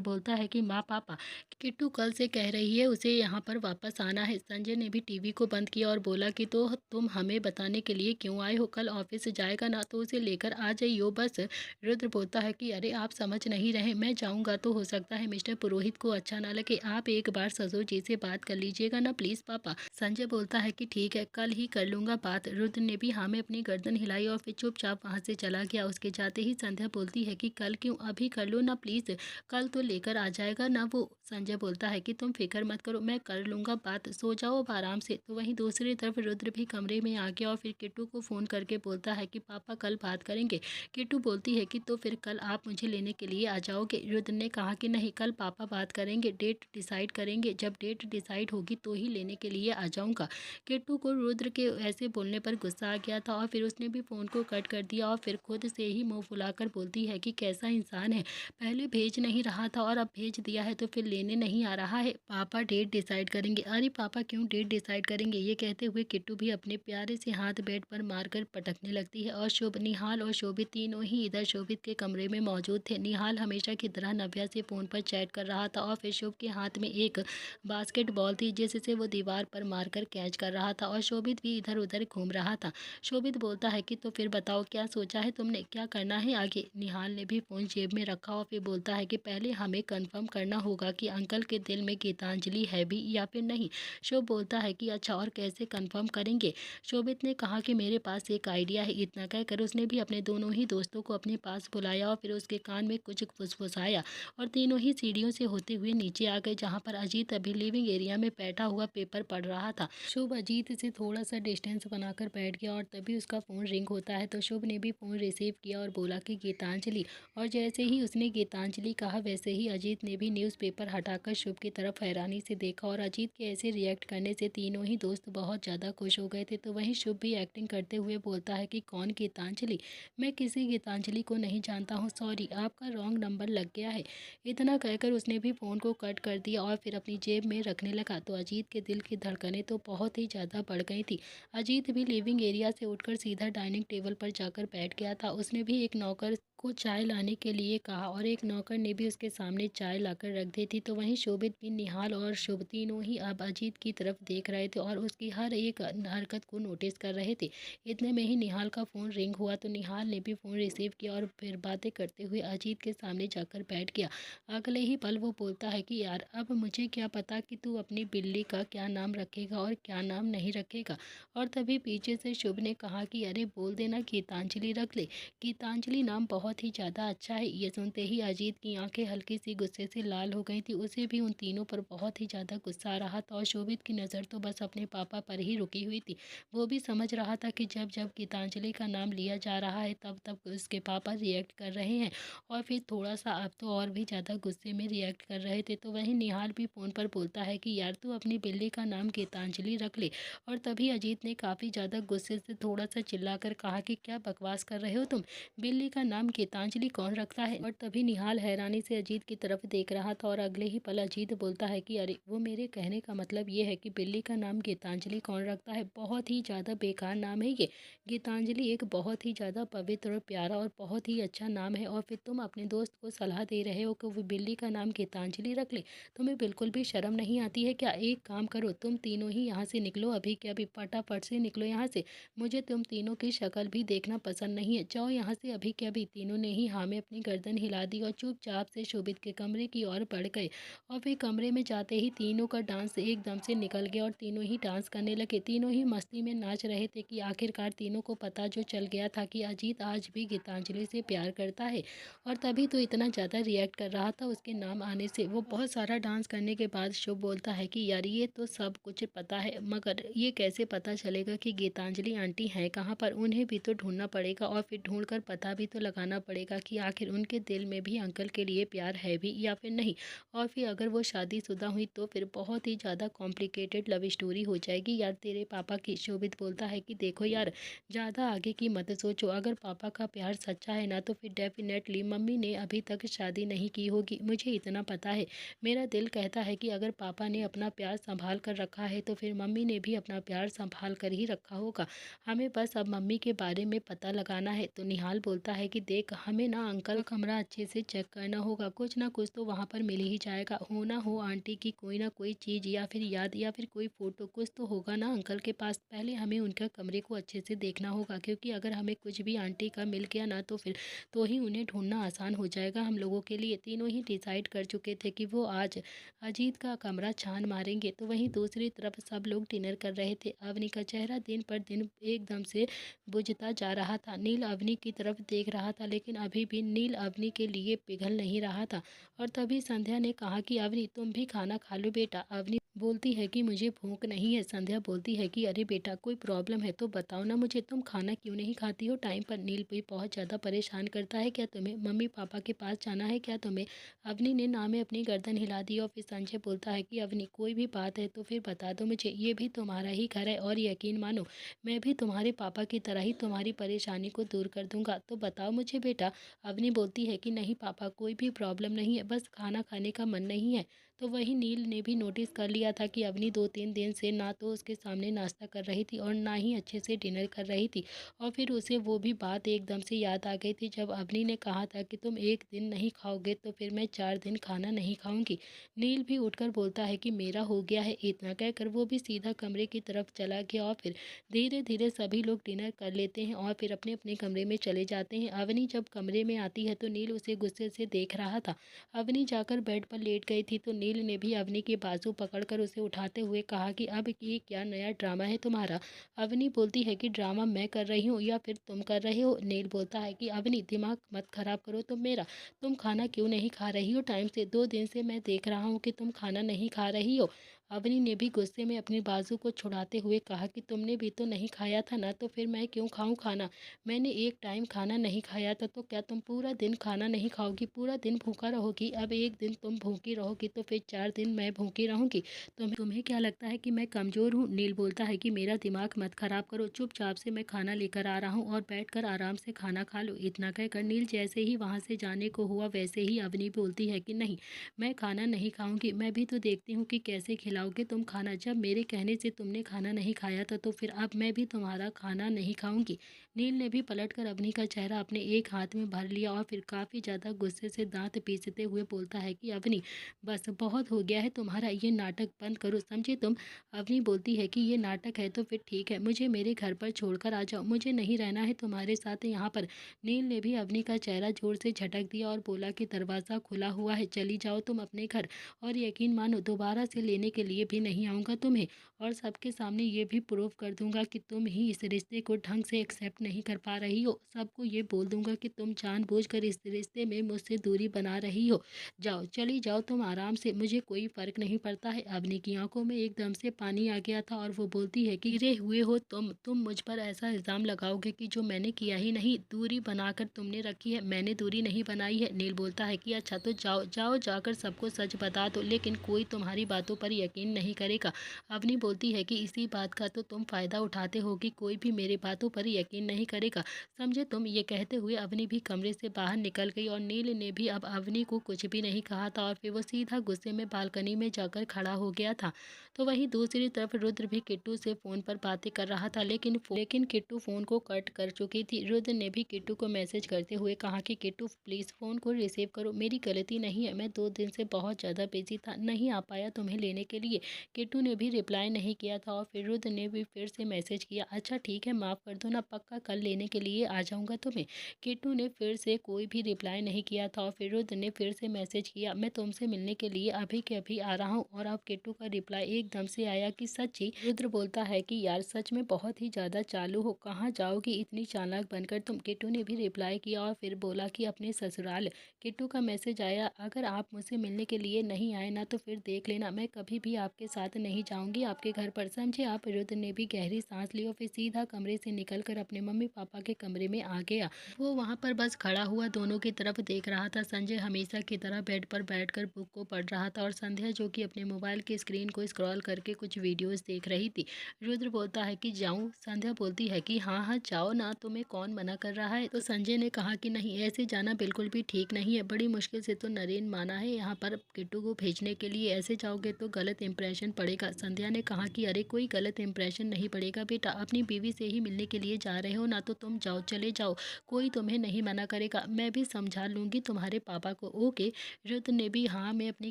बोलता है कि माँ पापा, किट्टू कल से कह रही है उसे यहाँ पर वापस आना है। संजय ने भी टीवी को बंद किया और बोला कि तो तुम हमें बताने के लिए क्यों आए हो? कल ऑफिस जाएगा ना तो उसे लेकर आ जाइयो बस। रुद्र बोलता है कि अरे आप समझ नहीं रहे, मैं जाऊँगा तो हो सकता है मिस्टर पुरोहित को अच्छा ना लगे, आप एक बार ससुर जी से बात कर लीजिएगा ना प्लीज़ पापा। संजय बोलता है कि ठीक है, कल ही कर लूँगा बात। रुद्र ने भी हाँ में अपनी गर्दन हिलाई और फिर चुपचाप वहाँ से चला गया। उसके जाते ही संध्या बोलती है कि कल क्यों, अभी कर लो ना प्लीज़, कल तो लेकर आ जाएगा ना वो। संजय बोलता है कि तुम फिक्र मत करो, मैं कर लूँगा बात, सो जाओ अब आराम से। तो वहीं दूसरी तरफ रुद्र भी कमरे में आ गया और फिर किट्टू को फ़ोन करके बोलता है कि पापा कल बात करेंगे। किट्टू बोलती है कि तो फिर कल आप मुझे लेने के लिए आ जाओगे? रुद्र ने कहा कि नहीं, कल पापा बात करेंगे, डेट डिसाइड करेंगे, जब डेट डिसाइड होगी तो ही लेने के लिए आ जाऊँगा। किट्टू को रुद्र के ऐसे बोलने पर गुस्सा आ गया था और फिर उसने भी फ़ोन को कट कर दिया और फिर खुद से ही मुँह फुलाकर बोलती है कि कैसा इंसान है, पहले भेज नहीं रहा था और अब भेज दिया है तो फिर लेने नहीं आ रहा है। पापा डेट डिसाइड करेंगे। अरे पापा क्यों डेट डिसाइड करेंगे? ये कहते हुए किट्टू भी अपने प्यारे से हाथ बेड पर मारकर पटकने लगती है और शुभ, निहाल और शोभित तीनों ही इधर शोभित के कमरे में मौजूद थे। निहाल हमेशा की तरह नव्या से फ़ोन पर चैट कर रहा था और फिर शुभ के हाथ में एक बास्केटबॉल थी जिससे वो दीवार पर मारकर कैच कर रहा था और शोभित भी इधर उधर घूम रहा था। शोभित बोलता है कि तो फिर बताओ क्या सोचा है तुमने, क्या करना है आगे? निहाल ने भी फ़ोन जेब में रखा और फिर बोलता है कि पहले हमें कंफर्म करना होगा कि कि अंकल के दिल में गीतांजलि है भी या फिर नहीं। शुभ बोलता है कि अच्छा, और कैसे कंफर्म करेंगे। शोभित ने कहा कि मेरे पास एक आइडिया है। इतना कहकर उसने भी अपने दोनों ही दोस्तों को अपने पास बुलाया और फिर उसके कान में कुछ फुसफुसाया और तीनों ही सीढ़ियों से होते हुए नीचे आ गए, जहाँ पर अजीत अभी लिविंग एरिया में बैठा हुआ पेपर पढ़ रहा था। शुभ अजीत से थोड़ा सा डिस्टेंस बनाकर बैठ गया और तभी उसका फ़ोन रिंग होता है। तो शुभ ने भी फ़ोन रिसीव किया और बोला कि गीतांजलि। और जैसे ही उसने गीतांजलि कहा वैसे ही अजीत ने भी न्यूज़पेपर हटाकर शुभ की तरफ हैरानी से देखा और अजीत के ऐसे रिएक्ट करने से तीनों ही दोस्त बहुत ज़्यादा खुश हो गए थे। तो वहीं शुभ भी एक्टिंग करते हुए बोलता है कि कौन गीतांजलि? मैं किसी गीतांजलि को नहीं जानता हूँ, सॉरी, आपका रॉन्ग नंबर लग गया है। इतना कहकर उसने भी फ़ोन को कट कर दिया और फिर अपनी जेब में रखने लगा। तो अजीत के दिल की धड़कनें तो बहुत ही ज़्यादा बढ़ गई थी। अजीत भी लिविंग एरिया से उठकर सीधा डाइनिंग टेबल पर जाकर बैठ गया था। उसने भी एक नौकर को चाय लाने के लिए कहा और एक नौकर ने भी उसके सामने चाय लाकर रख दी थी। तो वहीं शोभित भी, निहाल और शुभ तीनों ही अब अजीत की तरफ देख रहे थे और उसकी हर एक हरकत को नोटिस कर रहे थे। इतने में ही निहाल का फ़ोन रिंग हुआ। तो निहाल ने भी फ़ोन रिसीव किया और फिर बातें करते हुए अजीत के सामने जाकर बैठ गया। अगले ही पल वो बोलता है कि यार, अब मुझे क्या पता कि तू अपनी बिल्ली का क्या नाम रखेगा और क्या नाम नहीं रखेगा। और तभी पीछे से शुभ ने कहा कि अरे बोल देना गीतांजलि रख ले, गीतांजलि नाम बहुत ही ज़्यादा अच्छा है। ये सुनते ही अजीत की आंखें हल्की सी गुस्से से लाल हो गई थी। उसे भी उन तीनों पर बहुत ही ज़्यादा गुस्सा आ रहा था और शोभित की नज़र तो बस अपने पापा पर ही रुकी हुई थी। वो भी समझ रहा था कि जब जब गीतांजलि का नाम लिया जा रहा है तब तब उसके पापा रिएक्ट कर रहे हैं और फिर थोड़ा सा अब तो और भी ज़्यादा गुस्से में रिएक्ट कर रहे थे। तो वहीं निहाल भी फ़ोन पर बोलता है कि यार, तू अपनी बिल्ली का नाम गीतांजलि रख ले। और तभी अजीत ने काफ़ी ज़्यादा गुस्से से थोड़ा सा चिल्लाकर कहा कि क्या बकवास कर रहे हो तुम, बिल्ली का नाम गीतांजलि कौन रखता है। और तभी निहाल हैरानी से अजीत की तरफ देख रहा था और अगले ही पल अजीत बोलता है कि अरे, वो मेरे कहने का मतलब ये है कि बिल्ली का नाम गीतांजलि कौन रखता है, बहुत ही ज़्यादा बेकार नाम है ये। गीतांजलि एक बहुत ही ज़्यादा पवित्र और प्यारा और बहुत ही अच्छा नाम है और फिर तुम अपने दोस्त को सलाह दे रहे हो कि वो बिल्ली का नाम गीतांजलि रख ले। तुम्हें बिल्कुल भी शर्म नहीं आती है क्या? एक काम करो, तुम तीनों ही यहाँ से निकलो, अभी के अभी फटाफट से निकलो यहाँ से। मुझे तुम तीनों की शक्ल भी देखना पसंद नहीं है, जाओ यहाँ से अभी के अभी। तीनों ने ही हाँ में अपनी गर्दन हिला दी और चुपचाप से शोभित के कमरे की ओर बढ़ गए। और फिर कमरे में जाते ही तीनों का डांस एकदम से निकल गया और तीनों ही डांस करने लगे। तीनों ही मस्ती में नाच रहे थे कि आखिरकार तीनों को पता जो चल गया था कि अजीत आज भी गीतांजलि से प्यार करता है। और तभी तो इतना ज़्यादा रिएक्ट कर रहा था उसके नाम आने से। वो बहुत सारा डांस करने के बाद शुभ बोलता है कि यार, ये तो सब कुछ पता है, मगर ये कैसे पता चलेगा कि गीतांजलि आंटी हैं कहाँ पर? उन्हें भी तो ढूंढना पड़ेगा और फिर ढूंढकर पता भी तो लगाना पड़ेगा कि आखिर उनके दिल में भी अंकल के लिए प्यार है भी या फिर नहीं। और फिर अगर वो शादीशुदा हुई तो फिर बहुत ही ज़्यादा कॉम्प्लिकेटेड लव स्टोरी हो जाएगी यार तेरे पापा की। शोभित बोलता है कि देखो यार, ज़्यादा आगे की मत सोचो। अगर पापा का प्यार सच्चा है ना तो फिर डेफिनेटली मम्मी ने अभी तक शादी नहीं की होगी, मुझे इतना पता है। मेरा दिल कहता है कि अगर पापा ने अपना प्यार संभाल कर रखा है तो फिर मम्मी ने भी अपना प्यार संभाल कर ही रखा होगा। हमें बस अब मम्मी के बारे में पता लगाना है। तो निहाल बोलता है कि देख, हमें ना अंकल का कमरा अच्छे से चेक करना होगा, कुछ ना कुछ तो वहाँ पर मिल ही जाएगा। हो ना हो आंटी की कोई ना कोई चीज़ या फिर याद या फिर कोई फ़ोटो, कुछ तो होगा ना अंकल के पास। पहले हमें उनका कमरे को अच्छे से देखना होगा, क्योंकि अगर हमें कुछ भी आंटी का मिल गया ना तो फिर तो ही उन्हें ढूंढना आसान हो जाएगा हम लोगों के लिए। तीनों ही डिसाइड कर चुके थे कि वो आज अजीत का कमरा छान मारेंगे। तो वहीं दूसरी तरफ सब लोग डिनर कर रहे थे। अवनी का चेहरा दिन पर दिन एकदम से बुझता जा रहा था। नील अवनी की तरफ देख रहा था लेकिन अभी भी नील अवनी के लिए पिघल नहीं रहा था। और तभी संध्या ने कहा कि अवनी, तुम भी खाना खा लो बेटा। अवनी बोलती है कि मुझे भूख नहीं है। संध्या बोलती है कि अरे बेटा, कोई प्रॉब्लम है तो बताओ ना मुझे, तुम खाना क्यों नहीं खाती हो टाइम पर? नील भी बहुत ज़्यादा परेशान करता है, क्या तुम्हें मम्मी पापा के पास जाना है क्या तुम्हें? अवनी ने ना में अपनी गर्दन हिला दी और फिर संजय बोलता है कि अवनी, कोई भी बात है तो फिर बता दो मुझे, ये भी तुम्हारा ही घर है और यकीन मानो मैं भी तुम्हारे पापा की तरह ही तुम्हारी परेशानी को दूर कर दूंगा, तो बताओ मुझे बेटा। अवनी बोलती है कि नहीं पापा, कोई भी प्रॉब्लम नहीं है, बस खाना खाने का मन नहीं है। तो वही नील ने भी नोटिस कर लिया था कि अवनी 2-3 दिन से ना तो उसके सामने नाश्ता कर रही थी और ना ही अच्छे से डिनर कर रही थी। और फिर उसे वो भी बात एकदम से याद आ गई थी जब अवनी ने कहा था कि तुम एक दिन नहीं खाओगे तो फिर मैं 4 दिन खाना नहीं खाऊंगी। नील भी उठकर बोलता है कि मेरा हो गया है। इतना कहकर वो भी सीधा कमरे की तरफ चला गया और फिर धीरे धीरे सभी लोग डिनर कर लेते हैं और फिर अपने अपने कमरे में चले जाते हैं। अवनी जब कमरे में आती है तो नील उसे गुस्से से देख रहा था। अवनी जाकर बेड पर लेट गई थी तो नील ने भी अवनी के बाजू पकड़कर उसे उठाते हुए कहा कि अब ये क्या नया ड्रामा है तुम्हारा। अवनी बोलती है कि ड्रामा मैं कर रही हूँ या फिर तुम कर रहे हो। नील बोलता है कि अवनी दिमाग मत खराब करो तुम मेरा। तुम खाना क्यों नहीं खा रही हो टाइम से? 2 दिन से मैं देख रहा हूँ कि तुम खाना नहीं खा रही हो। अवनी ने भी गुस्से में अपनी बाजू को छुड़ाते हुए कहा कि तुमने भी तो नहीं खाया था ना, तो फिर मैं क्यों खाऊं खाना? मैंने एक टाइम खाना नहीं खाया था, तो क्या तुम पूरा दिन खाना नहीं खाओगी? पूरा दिन भूखा रहोगी? अब एक दिन तुम भूखी रहोगी तो फिर 4 दिन मैं भूखी रहूंगी। तुम्हें क्या लगता है कि मैं कमज़ोर हूँ? नील बोलता है कि मेरा दिमाग मत खराब करो, चुपचाप से मैं खाना लेकर आ रहा हूँ और बैठकर आराम से खाना खा लो। इतना कहकर नील जैसे ही वहाँ से जाने को हुआ वैसे ही अवनी बोलती है कि नहीं, मैं खाना नहीं खाऊंगी। मैं भी तो देखती हूँ कि कैसे खिलाओगे तुम खाना। जब मेरे कहने से तुमने खाना नहीं खाया था तो फिर अब मैं भी तुम्हारा खाना नहीं खाऊंगी। नील ने भी पलटकर अवनी का चेहरा अपने एक हाथ में भर लिया और फिर काफ़ी ज़्यादा गुस्से से दांत पीसते हुए बोलता है कि अवनी, बस बहुत हो गया है तुम्हारा, ये नाटक बंद करो, समझे तुम? अवनी बोलती है कि ये नाटक है तो फिर ठीक है, मुझे मेरे घर पर छोड़कर आ जाओ, मुझे नहीं रहना है तुम्हारे साथ यहाँ पर। नील ने भी अवनी का चेहरा जोर से झटक दिया और बोला कि दरवाज़ा खुला हुआ है, चली जाओ तुम अपने घर, और यकीन मानो दोबारा से लेने के लिए भी नहीं आऊँगा तुम्हें, और सबके सामने ये भी प्रूव कर दूंगा कि तुम ही इस रिश्ते को ढंग से एक्सेप्ट नहीं कर पा रही हो। सबको ये बोल दूंगा कि तुम जानबूझकर इस रिश्ते में मुझसे दूरी बना रही हो। जाओ, चली जाओ तुम आराम से, मुझे कोई फर्क नहीं पड़ता है। अवनी की आंखों में एकदम से पानी आ गया था और वो बोलती है कि गिरे हुए हो तुम मुझ पर ऐसा इल्ज़ाम लगाओगे कि जो मैंने किया ही नहीं। दूरी बनाकर तुमने रखी है, मैंने दूरी नहीं बनाई है। नील बोलता है कि अच्छा तो जाओ जाओ, जाकर सबको सच बता दो, लेकिन कोई तुम्हारी बातों पर यकीन नहीं करेगा। अवनी बोलती है कि इसी बात का तो तुम फ़ायदा उठाते हो कि कोई भी मेरी बातों पर यकीन नहीं करेगा, समझे तुम? ये कहते हुए अवनी भी कमरे से बाहर निकल गई और नील ने भी अब अवनी को कुछ भी नहीं कहा था और फिर वो सीधा गुस्से में बालकनी में जाकर खड़ा हो गया था। तो वहीं दूसरी तरफ रुद्र भी किट्टू से फ़ोन पर बातें कर रहा था, लेकिन किट्टू फ़ोन को कट कर चुकी थी। रुद्र ने भी किट्टू को मैसेज करते हुए कहा कि किट्टू प्लीज़ फ़ोन को रिसीव करो, मेरी गलती नहीं है, मैं 2 दिन से बहुत ज़्यादा बिजी था, नहीं आ पाया तुम्हें लेने के लिए। किट्टू ने भी रिप्लाई नहीं किया था और फिर रुद्र ने भी फिर से मैसेज किया, अच्छा ठीक है, माफ़ कर दो ना, पक्का कल लेने के लिए आ जाऊँगा तुम्हें। किट्टू ने फिर से कोई भी रिप्लाई नहीं किया था और फिर रुद्र ने फिर से मैसेज किया, मैं तुमसे मिलने के लिए अभी के अभी आ रहा हूँ। और अब किट्टू का रिप्लाई एकदम से आया कि सच्ची? रुद्र बोलता है कि यार सच में बहुत ही ज़्यादा चालू हो, कहाँ जाओगी इतनी चालाक बनकर तुम? किट्टू ने भी रिप्लाई किया और फिर बोला कि अपने ससुराल। किट्टू का मैसेज आया, अगर आप मुझसे मिलने के लिए नहीं आए ना तो फिर देख लेना, मैं कभी भी आपके साथ नहीं जाऊंगी आपके घर पर, समझे आप? रुद्र ने भी गहरी सांस ली और फिर सीधा कमरे से निकलकर अपने मम्मी पापा के कमरे में आ गया। वो वहाँ पर बस खड़ा हुआ दोनों की तरफ देख रहा था। संजय हमेशा की तरह बेड पर बैठकर बुक को पढ़ रहा था और संध्या जो कि अपने मोबाइल की स्क्रीन को स्क्रॉल करके कुछ वीडियोस देख रही थी। रुद्र बोलता है कि जाऊँ? संध्या बोलती है कि हाँ हाँ जाओ ना, तुम्हें कौन मना कर रहा है? तो संजय ने कहा कि नहीं, ऐसे जाना बिल्कुल भी ठीक नहीं है, बड़ी मुश्किल से तो नरेन माना है यहाँ पर किट्टू को भेजने के लिए, ऐसे जाओगे तो गलत इंप्रेशन पड़ेगा। संध्या ने कहा कि अरे कोई गलत इंप्रेशन नहीं पड़ेगा बेटा, अपनी बीवी से ही मिलने के लिए जा रहे हो ना, तो तुम जाओ, चले जाओ, कोई तुम्हें नहीं मना करेगा, मैं भी समझा लूँगी तुम्हारे पापा को, ओके? रुद्र ने भी हाँ में अपनी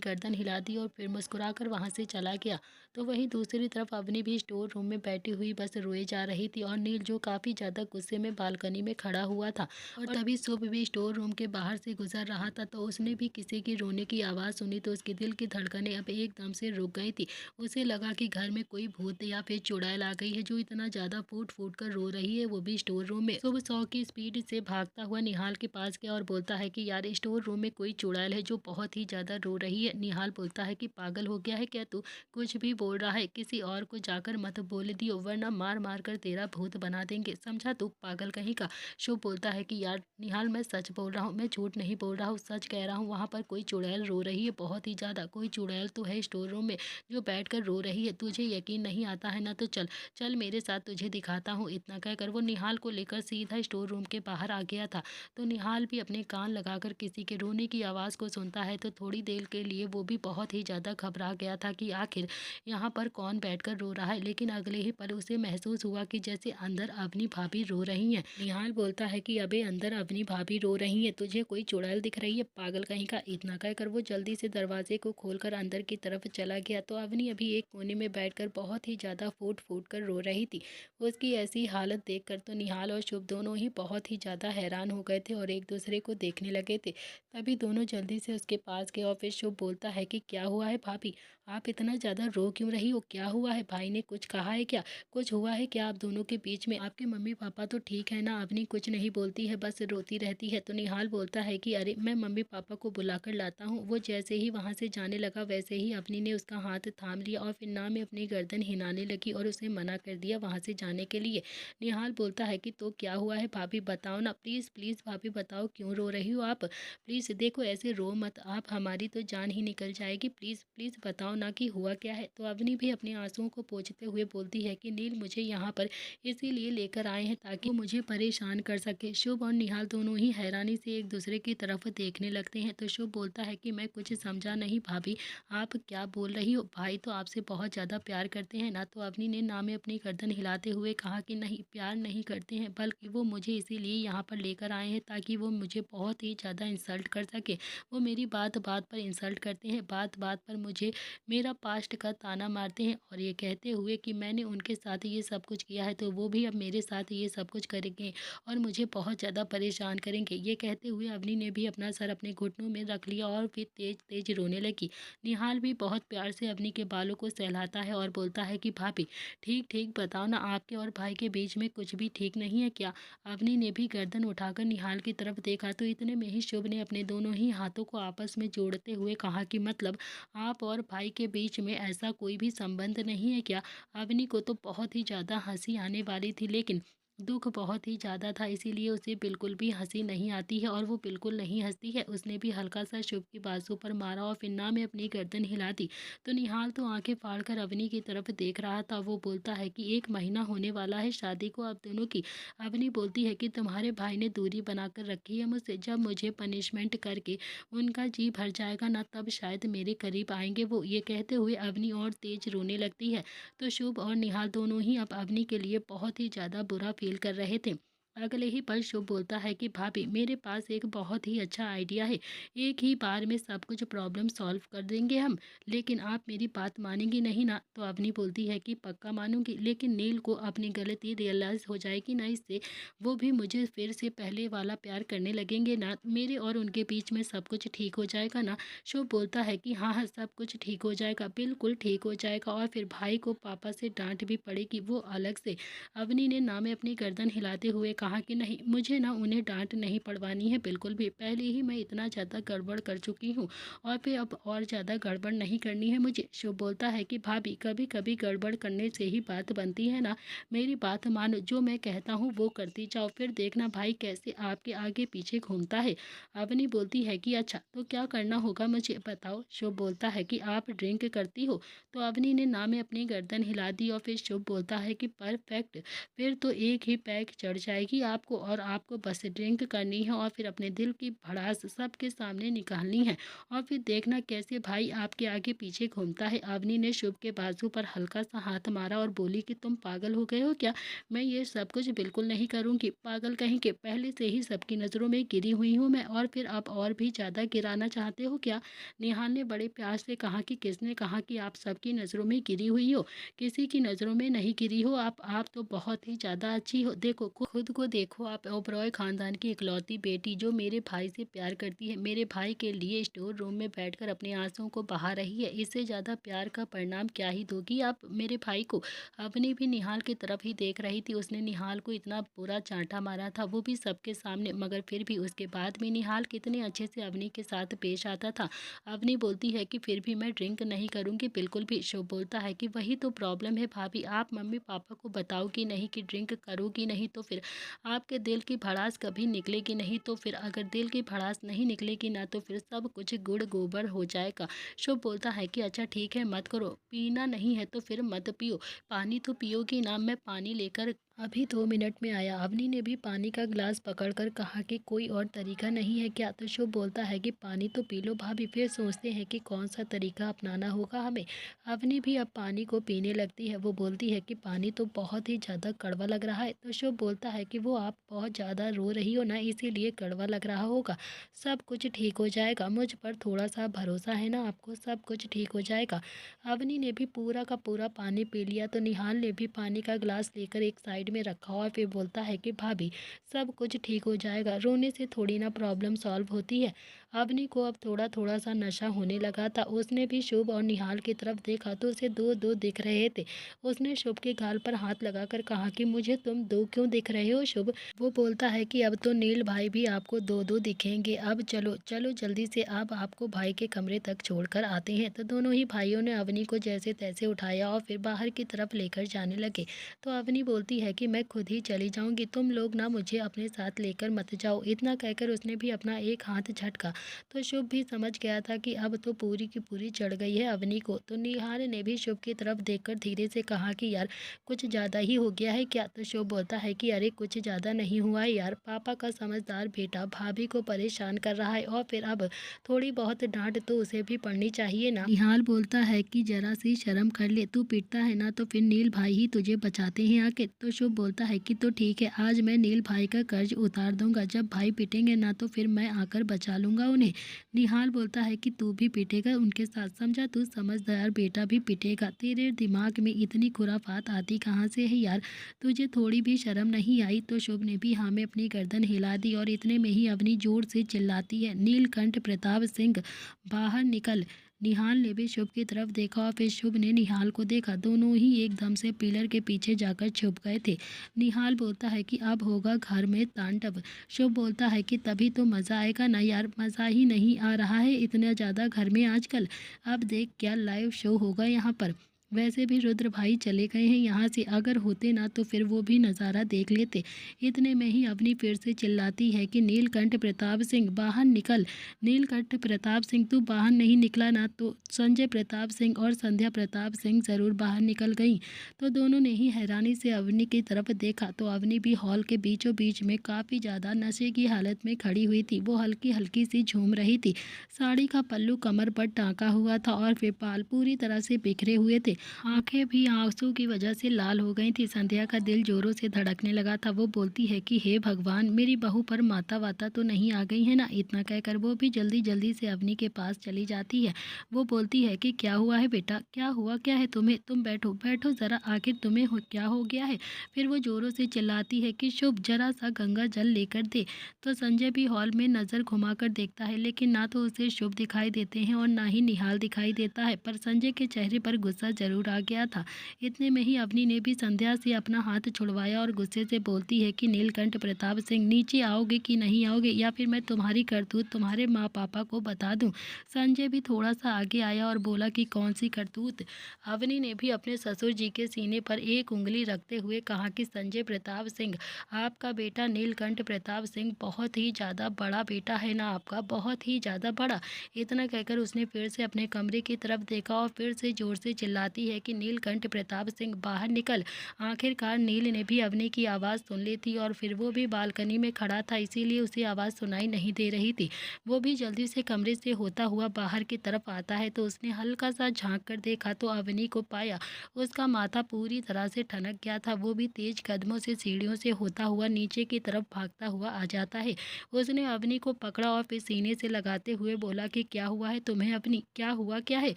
गर्दन हिला दी और फिर मुस्कुराकर वहाँ से चला गया। तो वहीं दूसरी तरफ अवनी भी स्टोर रूम में बैठी हुई बस रोए जा रही थी और नील जो काफ़ी ज़्यादा गुस्से में बालकनी में खड़ा हुआ था। और तभी शुभ भी स्टोर रूम के बाहर से गुजर रहा था, तो उसने भी किसी की रोने की आवाज़ सुनी तो उसके दिल की धड़कनें अब एकदम से रुक गई थी। उसे लगा कि घर में कोई भूत या फिर चुड़ैल आ गई है जो इतना ज़्यादा फूट फूट कर रो रही है, वो भी स्टोर रूम में। शुभ 100 की स्पीड से भागता हुआ निहाल के पास गया और बोलता है कि यार स्टोर रूम में कोई चुड़ैल है जो बहुत ही ज़्यादा रो रही है। निहाल बोलता है कि पागल हो गया है क्या तू? कुछ भी बोल रहा है, किसी और को जाकर मत बोल दियो वरना मार मार कर तेरा भूत बना देंगे, समझा तू, पागल कहीं का? शुभ बोलता है कि यार निहाल मैं सच बोल रहा हूँ, मैं झूठ नहीं बोल रहा हूँ, सच कह रहा हूँ, वहाँ पर कोई चुड़ैल रो रही है, बहुत ही ज़्यादा, कोई चुड़ैल तो है स्टोर रूम में जो बैठकर रो रही है। तुझे यकीन नहीं आता है ना, तो चल चल मेरे साथ, तुझे दिखाता हूँ। इतना कहकर वो निहाल को लेकर सीधा स्टोर रूम के बाहर आ गया था। तो निहाल भी अपने कान लगाकर किसी के रोने की आवाज़ को सुनता है तो थोड़ी देर के लिए वो भी बहुत ही ज़्यादा घबरा गया था कि आखिर यहाँ पर कौन बैठकर रो रहा है। लेकिन अगले ही पल उसे महसूस हुआ कि जैसे अंदर अवनी भाभी रो रही हैं। निहाल बोलता है कि अबे अंदर अवनी भाभी रो रही है, तुझे कोई चुड़ैल दिख रही है, पागल कहीं का? इतना कहकर वो जल्दी से दरवाजे को खोलकर अंदर की तरफ चला गया। गया। तो अवनी अभी एक कोने में बैठकर बहुत ही ज़्यादा फूट फूट कर रो रही थी। उसकी ऐसी हालत देखकर तो निहाल और शुभ दोनों ही बहुत ही ज़्यादा हैरान हो गए थे और एक दूसरे को देखने लगे थे। तभी दोनों जल्दी से उसके पास गए और फिर शुभ बोलता है कि क्या हुआ है भाभी, आप इतना ज़्यादा रो क्यों रही हो, क्या हुआ है, भाई ने कुछ कहा है क्या, कुछ हुआ है क्या आप दोनों के बीच में, आपके मम्मी पापा तो ठीक है ना। अवनी कुछ नहीं बोलती है, बस रोती रहती है। तो निहाल बोलता है कि अरे मैं मम्मी पापा को बुलाकर लाता हूँ। वो जैसे ही वहाँ से जाने लगा वैसे ही अवनी ने उसका हाथ थाम लिया और फिर ना में अपनी गर्दन हिलाने लगी और उसे मना कर दिया वहाँ से जाने के लिए। निहाल बोलता है कि तो क्या हुआ है भाभी, बताओ ना, प्लीज़ प्लीज़ भाभी बताओ, क्यों रो रही हो आप, प्लीज़ देखो ऐसे रो मत आप, हमारी तो जान ही निकल जाएगी, प्लीज़ प्लीज़ बताओ ना कि हुआ क्या है। तो अवनी भी अपने आंसुओं को पोंछते हुए बोलती है कि नील मुझे यहाँ पर इसीलिए लेकर आए हैं ताकि वो मुझे परेशान कर सके। शुभ और निहाल दोनों ही हैरानी से एक दूसरे की तरफ देखने लगते हैं। तो शुभ बोलता है कि मैं कुछ समझा नहीं भाभी, आप क्या बोल रही हो, भाई तो आपसे बहुत ज़्यादा प्यार करते हैं ना। तो अवनी ने ना में अपनी गर्दन हिलाते हुए कहा कि नहीं, प्यार नहीं करते हैं, बल्कि वो मुझे इसीलिए यहाँ पर लेकर आए हैं ताकि वो मुझे बहुत ही ज़्यादा इंसल्ट कर सके। वो मेरी बात बात पर इंसल्ट करते हैं, बात बात पर मुझे मेरा पास्ट का ताना मारते हैं और ये कहते हुए कि मैंने उनके साथ ये सब कुछ किया है तो वो भी अब मेरे साथ ये सब कुछ करेंगे और मुझे बहुत ज़्यादा परेशान करेंगे। ये कहते हुए अवनी ने भी अपना सर अपने घुटनों में रख लिया और फिर तेज तेज रोने लगी। निहाल भी बहुत प्यार से अवनी के बालों को सहलाता है और बोलता है कि भाभी ठीक ठीक बताओ ना, आपके और भाई के बीच में कुछ भी ठीक नहीं है क्या। अवनी ने भी गर्दन उठाकर निहाल की तरफ देखा तो इतने में ही शुभ ने अपने दोनों ही हाथों को आपस में जोड़ते हुए कहा कि मतलब आप और भाई के बीच में ऐसा कोई भी संबंध नहीं है क्या। अवनी को तो बहुत ही ज़्यादा हंसी आने वाली थी लेकिन दुख बहुत ही ज़्यादा था, इसीलिए उसे बिल्कुल भी हंसी नहीं आती है और वो बिल्कुल नहीं हंसती है। उसने भी हल्का सा शुभ की बाजू पर मारा और फिर ना में अपनी गर्दन हिला दी। तो निहाल तो आंखें फाड़कर अवनी की तरफ देख रहा था। वो बोलता है कि 1 महीना होने वाला है शादी को आप दोनों की। अवनी बोलती है कि तुम्हारे भाई ने दूरी बनाकर रखी है मुझसे, जब मुझे पनिशमेंट करके उनका जी भर जाएगा ना तब शायद मेरे करीब आएंगे वो। ये कहते हुए अवनी और तेज रोने लगती है। तो शुभ और निहाल दोनों ही अब अवनी के लिए बहुत ही ज़्यादा बुरा फील कर रहे थे। अगले ही पल शुभ बोलता है कि भाभी मेरे पास एक बहुत ही अच्छा आइडिया है, एक ही बार में सब कुछ प्रॉब्लम सॉल्व कर देंगे हम, लेकिन आप मेरी बात मानेंगी नहीं ना। तो अवनी बोलती है कि पक्का मानूंगी, लेकिन नील को अपनी गलती रियलाइज़ हो जाएगी ना इससे, वो भी मुझे फिर से पहले वाला प्यार करने लगेंगे ना, मेरे और उनके बीच में सब कुछ ठीक हो जाएगा ना। शुभ बोलता है कि हाँ हाँ सब कुछ ठीक हो जाएगा, बिल्कुल ठीक हो जाएगा और फिर भाई को पापा से डांट भी पड़ेगी वो अलग से। अवनी ने ना में अपनी गर्दन हिलाते हुए कहा कि नहीं, मुझे ना उन्हें डांट नहीं पड़वानी है बिल्कुल भी, पहले ही मैं इतना ज़्यादा गड़बड़ कर चुकी हूँ और फिर अब और ज़्यादा गड़बड़ नहीं करनी है मुझे। शुभ बोलता है कि भाभी कभी कभी गड़बड़ करने से ही बात बनती है ना, मेरी बात मानो, जो मैं कहता हूँ वो करती जाओ, फिर देखना भाई कैसे आपके आगे पीछे घूमता है। अवनी बोलती है कि अच्छा तो क्या करना होगा मुझे बताओ। शुभ बोलता है कि आप ड्रिंक करती हो। तो अवनी ने ना में अपनी गर्दन हिला दी और फिर शुभ बोलता है कि परफेक्ट, फिर तो एक ही पैक चढ़ जाएगी आपको और आपको बस ड्रिंक करनी है और फिर अपने दिल की भड़ास सबके सामने निकालनी है और फिर देखना कैसे भाई आपके आगे पीछे घूमता है। अवनी ने शुभ के बाजू पर हल्का सा हाथ मारा और बोली कि तुम पागल हो गए हो क्या, मैं ये सब कुछ बिल्कुल नहीं करूँगी, पागल कहीं के, पहले से ही सबकी नज़रों में गिरी हुई हूँ मैं और फिर अब और भी ज़्यादा गिराना चाहते हो क्या। निहाल ने बड़े प्यार से कहा कि किसने कहा कि आप सबकी नज़रों में गिरी हुई हो, किसी की नज़रों में नहीं गिरी हो आप तो बहुत ही ज़्यादा अच्छी हो, देखो खुद को देखो, आप ओबरॉय ख़ानदान की इकलौती बेटी जो मेरे भाई से प्यार करती है, मेरे भाई के लिए स्टोर रूम में बैठकर अपने आंसुओं को बहा रही है, इससे ज़्यादा प्यार का परिणाम क्या ही दोगी आप मेरे भाई को। अपनी भी निहाल की तरफ ही देख रही थी, उसने निहाल को इतना बुरा चांटा मारा था वो भी सबके सामने, मगर फिर भी उसके बाद भी निहाल कितने अच्छे से अवनी के साथ पेश आता था। अवनी बोलती है कि फिर भी मैं ड्रिंक नहीं करूँगी बिल्कुल भी। शुभ बोलता है कि वही तो प्रॉब्लम है भाभी, आप मम्मी पापा को बताओगी नहीं कि ड्रिंक करोगी नहीं तो फिर आपके दिल की भड़ास कभी निकलेगी नहीं, तो फिर अगर दिल की भड़ास नहीं निकलेगी ना तो फिर सब कुछ गुड़ गोबर हो जाएगा। शुभ बोलता है कि अच्छा ठीक है मत करो, पीना नहीं है तो फिर मत पियो, पानी तो पियोगी ना, मैं पानी लेकर अभी 2 मिनट में आया। अवनी ने भी पानी का गिलास पकड़कर कहा कि कोई और तरीका नहीं है क्या? तो शुभ बोलता है कि पानी तो पी लो भाभी। फिर सोचते हैं कि कौन सा तरीका अपनाना होगा हमें। अवनी भी अब पानी को पीने लगती है। वो बोलती है कि पानी तो बहुत ही ज़्यादा कड़वा लग रहा है। तो शुभ बोलता है कि वो आप बहुत ज़्यादा रो रही हो ना, इसीलिए कड़वा लग रहा होगा। सब कुछ ठीक हो जाएगा, मुझ पर थोड़ा सा भरोसा है ना आपको, सब कुछ ठीक हो जाएगा। अवनी ने भी पूरा का पूरा पानी पी लिया तो निहाल ने भी पानी का गिलास लेकर एक साइड में रखा और फिर बोलता है कि भाभी सब कुछ ठीक हो जाएगा, रोने से थोड़ी ना प्रॉब्लम सॉल्व होती है। अवनी को अब थोड़ा थोड़ा सा नशा होने लगा था। उसने भी शुभ और निहाल की तरफ देखा तो उसे दो दो दिख रहे थे। उसने शुभ के गाल पर हाथ लगाकर कहा कि मुझे तुम दो क्यों दिख रहे हो शुभ? वो बोलता है कि अब तो नील भाई भी आपको दो दो दिखेंगे। अब चलो चलो जल्दी से, अब आपको भाई के कमरे तक छोड़कर आते हैं। तो दोनों ही भाइयों ने अवनी को जैसे तैसे उठाया और फिर बाहर की तरफ लेकर जाने लगे। तो अवनी बोलती है कि मैं खुद ही चली जाऊंगी, तुम लोग ना मुझे अपने साथ लेकर मत जाओ। इतना कहकर उसने भी अपना एक हाथ झटका। तो शुभ भी समझ गया था कि अब तो पूरी की पूरी चढ़ गई है अवनी को। तो निहार ने भी शुभ की तरफ देखकर धीरे से कहा कि यार कुछ ज़्यादा ही हो गया है क्या? तो शुभ बोलता है कि अरे कुछ ज़्यादा नहीं हुआ है यार, पापा का समझदार बेटा भाभी को परेशान कर रहा है और फिर अब थोड़ी बहुत डांट तो उसे भी पड़नी चाहिए ना। निहाल बोलता है कि जरा सी शर्म कर ले, तू पिटता है ना तो फिर नील भाई ही तुझे बचाते हैं आके। तो शुभ बोलता है कि तो ठीक है, आज मैं नील भाई का कर्ज उतार दूंगा, जब भाई पिटेंगे ना तो फिर मैं आकर बचा लूंगा उन्हें। निहाल बोलता है कि तू भी पिटेगा उनके साथ, समझा? तू समझदार बेटा भी पिटेगा, तेरे दिमाग में इतनी खुराफात आती कहाँ से है यार, तुझे थोड़ी भी शर्म नहीं आई? तो शुभ ने भी हाँ में अपनी गर्दन हिला दी और इतने में ही अवनी जोर से चिल्लाती है, नीलकंठ प्रताप सिंह बाहर निकल। निहाल ने भी शुभ की तरफ देखा और फिर शुभ ने निहाल को देखा। दोनों ही एकदम से पिलर के पीछे जाकर छुप गए थे। निहाल बोलता है कि अब होगा घर में तांडव। शुभ बोलता है कि तभी तो मज़ा आएगा ना यार, मज़ा ही नहीं आ रहा है इतना ज़्यादा घर में आजकल। अब देख क्या लाइव शो होगा यहाँ पर। वैसे भी रुद्र भाई चले गए हैं यहाँ से, अगर होते ना तो फिर वो भी नज़ारा देख लेते। इतने में ही अवनी फिर से चिल्लाती है कि नीलकंठ प्रताप सिंह बाहर निकल। नीलकंठ प्रताप सिंह तू बाहर नहीं निकला ना तो संजय प्रताप सिंह और संध्या प्रताप सिंह ज़रूर बाहर निकल गई। तो दोनों ने ही हैरानी से अवनी की तरफ देखा तो अवनी भी हॉल के बीचों बीच में काफ़ी ज़्यादा नशे की हालत में खड़ी हुई थी। वो हल्की हल्की सी झूम रही थी। साड़ी का पल्लू कमर पर टाँका हुआ था और फिर बाल पूरी तरह से बिखरे हुए थे। आंखें भी आंसू की वजह से लाल हो गई थी। संध्या का दिल जोरों से धड़कने लगा था। वो बोलती है कि हे भगवान, मेरी बहू पर माता वाता तो नहीं आ गई है ना? इतना कहकर वो भी जल्दी जल्दी से अवनी के पास चली जाती है। वो बोलती है कि क्या हुआ है बेटा, क्या हुआ क्या है तुम्हें? तुम बैठो बैठो ज़रा, आखिर तुम्हें क्या हो गया है? फिर वो जोरों से चिल्लाती है कि शुभ जरा सा गंगा जल लेकर दे। तो संजय भी हॉल में नज़र घुमाकर देखता है लेकिन ना तो उसे शुभ दिखाई देते हैं और ना ही निहाल दिखाई देता है, पर संजय के चेहरे पर गुस्सा जरूर आ गया था। इतने में ही अवनी ने भी संध्या से अपना हाथ छुड़वाया और गुस्से से बोलती है कि नीलकंठ प्रताप सिंह नीचे आओगे कि नहीं आओगे, या फिर मैं तुम्हारी करतूत तुम्हारे माँ पापा को बता दूं। संजय भी थोड़ा सा आगे आया और बोला कि कौन सी करतूत? अवनी ने भी अपने ससुर जी के सीने पर एक उंगली रखते हुए कहा कि संजय प्रताप सिंह, आपका बेटा नीलकंठ प्रताप सिंह बहुत ही ज़्यादा बड़ा बेटा है ना आपका, बहुत ही ज़्यादा बड़ा। इतना कहकर उसने फिर से अपने कमरे की तरफ देखा और फिर से जोर से चिल्लाती है कि नीलकंठ प्रताप सिंह बाहर निकल। आखिरकार नील ने भी अवनी की आवाज़ सुन ली थी और फिर वो भी बालकनी में खड़ा था, इसीलिए उसे आवाज़ सुनाई नहीं दे रही थी। वो भी जल्दी से कमरे से होता हुआ बाहर की तरफ आता है तो उसने हल्का सा झांक कर देखा तो अवनी को पाया। उसका माथा पूरी तरह से ठनक गया था। वो भी तेज कदमों से सीढ़ियों से होता हुआ नीचे की तरफ भागता हुआ आ जाता है। उसने अवनी को पकड़ा और फिर सीने से लगाते हुए बोला कि क्या हुआ है तुम्हें अवनी, क्या हुआ क्या है?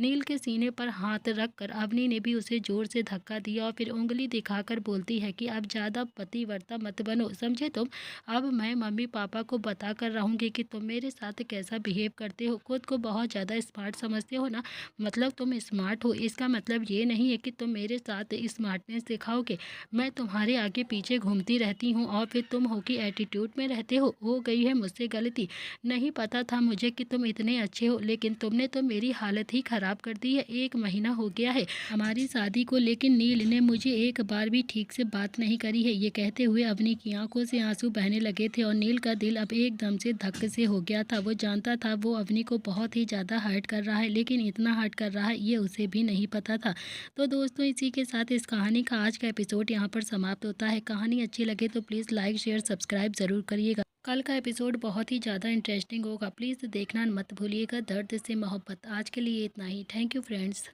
नील के सीने पर हाथ रखकर अवनी ने भी उसे जोर से धक्का दिया और फिर उंगली दिखाकर बोलती है कि अब ज़्यादा पतिव्रता मत बनो, समझे तुम? अब मैं मम्मी पापा को बता कर रहूँगी कि तुम मेरे साथ कैसा बिहेव करते हो। खुद को बहुत ज़्यादा स्मार्ट समझते हो ना, मतलब तुम स्मार्ट हो, इसका मतलब ये नहीं है कि तुम मेरे साथ स्मार्टनेस दिखाओगे। मैं तुम्हारे आगे पीछे घूमती रहती हूँ और फिर तुम हो कि एटीट्यूड में रहते हो गई है मुझसे गलती। नहीं पता था मुझे कि तुम इतने अच्छे हो, लेकिन तुमने तो मेरी हालत ही ख़राब कर दी है। 1 महीना हो गया गया है हमारी शादी को, लेकिन नील ने मुझे एक बार भी ठीक से बात नहीं करी है। ये कहते हुए अवनी की आंखों से आंसू बहने लगे थे और नील का दिल अब एकदम से धक्के से हो गया था। वो जानता था वो अवनी को बहुत ही ज़्यादा हर्ट कर रहा है, लेकिन इतना हर्ट कर रहा है ये उसे भी नहीं पता था। तो दोस्तों, इसी के साथ इस कहानी का आज का एपिसोड यहाँ पर समाप्त होता है। कहानी अच्छी लगे तो प्लीज़ लाइक शेयर सब्सक्राइब ज़रूर करिएगा। कल का एपिसोड बहुत ही ज़्यादा इंटरेस्टिंग होगा, प्लीज़ देखना मत भूलिएगा। दर्द से मोहब्बत। आज के लिए इतना ही। Thank you friends.